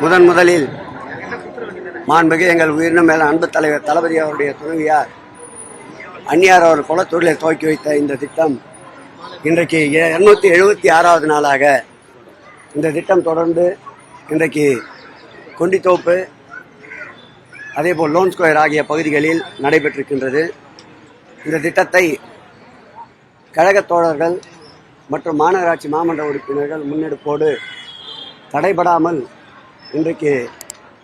முதலில் மாண்புமிகு எங்கள் உயிரினும் மேல அன்பு தலைவர் தளபதி அவருடைய துணைவியார் அந்நியார் அவர் குளத்தூரில் துவக்கி வைத்த இந்த திட்டம் இன்றைக்கு 276வது நாளாக இந்த திட்டம் தொடர்ந்து இன்றைக்கு கொண்டித்தோப்பு அதேபோல் லோன் ஸ்கொயர் ஆகிய பகுதிகளில் நடைபெற்றிருக்கின்றது. இந்த திட்டத்தை கழகத் தோழர்கள் மற்றும் மாநகராட்சி மாமன்ற உறுப்பினர்கள் முன்னெடுப்போடு தடைபடாமல் இன்றைக்கு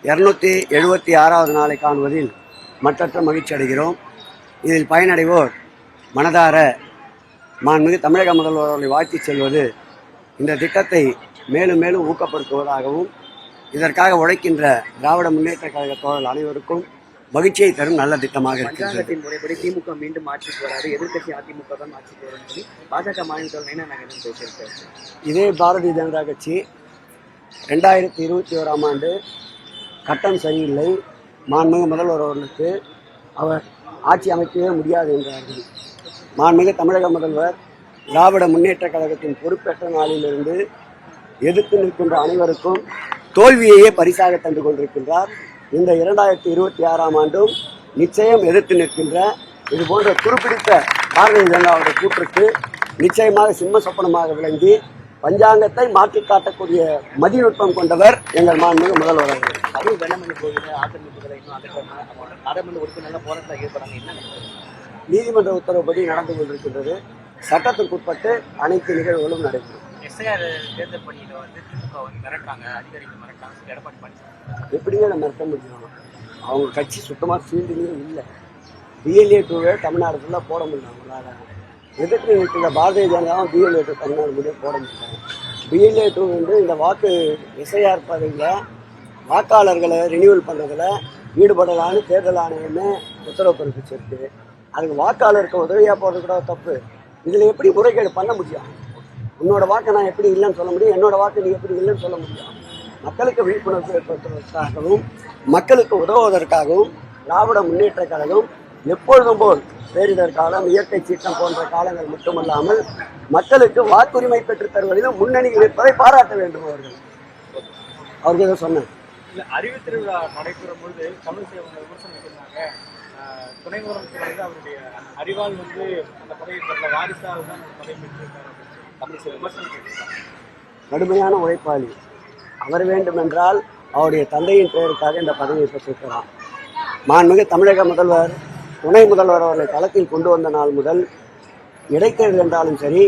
276வது நாளை காணுவதில் மற்றற்ற மகிழ்ச்சி அடைகிறோம். இதில் பயனடைவோர் மனதார மாண்புமிகு தமிழக முதல்வர் அவர்களை வாழ்த்திச் செல்வது இந்த திட்டத்தை மேலும் மேலும் ஊக்கப்படுத்துவதாகவும் இதற்காக உழைக்கின்ற திராவிட முன்னேற்ற கழக தோழர்கள் அனைவருக்கும் மகிழ்ச்சியை தரும் நல்ல திட்டமாக இருக்கிறது. முறைப்படி திமுக மீண்டும் ஆட்சிக்கு வராது, எதிர்கட்சி அதிமுக தான் ஆட்சிக்கு வரும் சொல்லி பாஜக மாநில தலைவர் பேசியிருக்காரு. இதே பாரதிய ஜனதா கட்சி 2021ஆம் ஆண்டு கட்டம் சரியில்லை, மாண்புமிகு முதல்வர் அவர்களுக்கு அவர் ஆட்சி அமைக்கவே முடியாது என்றார்கள். மாண்புமிகு தமிழக முதல்வர் திராவிட முன்னேற்ற கழகத்தின் பொறுப்பேற்ற நாளிலிருந்து எதிர்த்து நிற்கின்ற அனைவருக்கும் தோல்வியையே பரிசாக தந்து கொண்டிருக்கின்றார். இந்த 2026ஆம் ஆண்டும் நிச்சயம் எதிர்த்து நிற்கின்ற இது போன்ற துருப்பிடித்த பாரதிய ஜனதாவுடைய கூற்றுக்கு நிச்சயமாக சிம்ம சொப்பனமாக விளங்கி பஞ்சாங்கத்தை மாற்றி காட்டக்கூடிய மதிநுட்பம் கொண்டவர் எங்கள் மாண்புமிகு முதல்வர் அவர்கள். அதுவும் வெள்ளமணி கோயில் அதிமுக நாடாளுமன்ற உறுப்பினர்கள் போராட்டத்தில் ஈடுபடாங்க. என்ன நீதிமன்ற உத்தரவுப்படி நடந்து கொண்டிருக்கின்றது. சட்டத்திற்குட்பட்டு அனைத்து நிகழ்வுகளும் நடைபெறும். எஸ்ஐஆர் தேர்தல் பணியில திமுக மிரட்டுறாங்க, அதிகாரிகள் மிரட்டுறாங்க. எடப்பாடி பழனிசாமி எப்படிங்க மிரட்ட முடியும்? அவங்க கட்சி சுத்தமாக ஃபீல்டுலேயும் இல்லை. BLA 2 தமிழ்நாடு ஃபுல்லாக போட முடியும். அவங்களால எதிர்த்து நிற்கிற பாரதிய ஜனதாவும் BLA 2 தமிழ்நாடு முடியும் போட முடியும். BLA 2 வந்து இந்த வாக்கு SIR பதவியில் வாக்காளர்களை ரினியூவல் பண்ணுறதுல ஈடுபடலான்னு தேர்தல் ஆணையமே உத்தரவு பிறப்பிச்சிருக்கு. அதுக்கு வாக்காளருக்கு உதவியாக போகிறது கூட தப்பு. இதில் எப்படி முறைகேடு பண்ண முடியும்? உன்னோட வாக்கை நான் எப்படி இல்லைன்னு சொல்ல முடியும், என்னோட வாக்கு நீ எப்படி இல்லைன்னு சொல்ல முடியும்? மக்களுக்கு விழிப்புணர்வு ஏற்படுத்துவதற்காகவும் மக்களுக்கு உதவுவதற்காகவும் திராவிட முன்னேற்ற கழகம் எப்பொழுதும் போல் பேரிடர் காலம், இயற்கை சீற்றம் போன்ற காலங்கள் மட்டுமல்லாமல் மக்களுக்கு வாக்குரிமை பெற்றுத் தருவதிலும் முன்னணியில் இருப்பதை பாராட்ட வேண்டும். அவர்கள் சொன்னேன். அறிவு திருவிழா நடைபெறும் பொழுது தமிழிசை விமர்சனம் வைக்கிறாங்க. துணை முதலமைச்சர் அவருடைய அறிவால் அந்த பதவி பெற்ற வாரிசாக தான் பதவி பெற்றிருக்காரு. தமிழிசை விமர்சனம் கடுமையான உழைப்பாளி. அவர் வேண்டுமென்றால் அவருடைய தந்தையின் பெயருக்காக இந்த பதவியை பெற்றிருக்கிறார். மாண்புமிகு தமிழக முதல்வர் துணை முதல்வர் அவர்களை களத்தில் கொண்டு வந்த நாள் முதல் இடைத்தேர்தல் என்றாலும் சரி,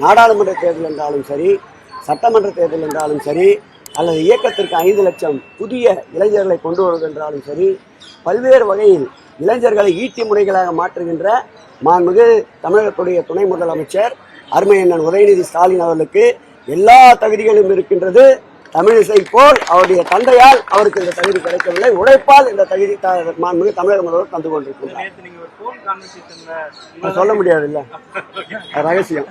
நாடாளுமன்ற தேர்தல் என்றாலும் சரி, சட்டமன்ற தேர்தல் என்றாலும் சரி, அல்லது இயக்கத்திற்கு 5 லட்சம் புதிய இளைஞர்களை கொண்டு வருவது என்றாலும் சரி, பல்வேறு வகையில் இளைஞர்களை ஈட்டி முனைகளாக மாற்றுகின்ற மாண்புமிகு தமிழகத்துடைய துணை முதலமைச்சர் அருமையண்ணன் உதயநிதி ஸ்டாலின் அவர்களுக்கு எல்லா தகுதிகளும் இருக்கின்றது. தமிழிசை போல் அவருடைய தந்தையால் அவருக்கு இந்த தகுதி கிடைக்கவில்லை. உழைப்பால் இந்த தகுதி மாண்புமிகு தமிழக முதல்வர் தந்து கொண்டிருக்கிறார். சொல்ல முடியாது, இல்லை ரகசியம்.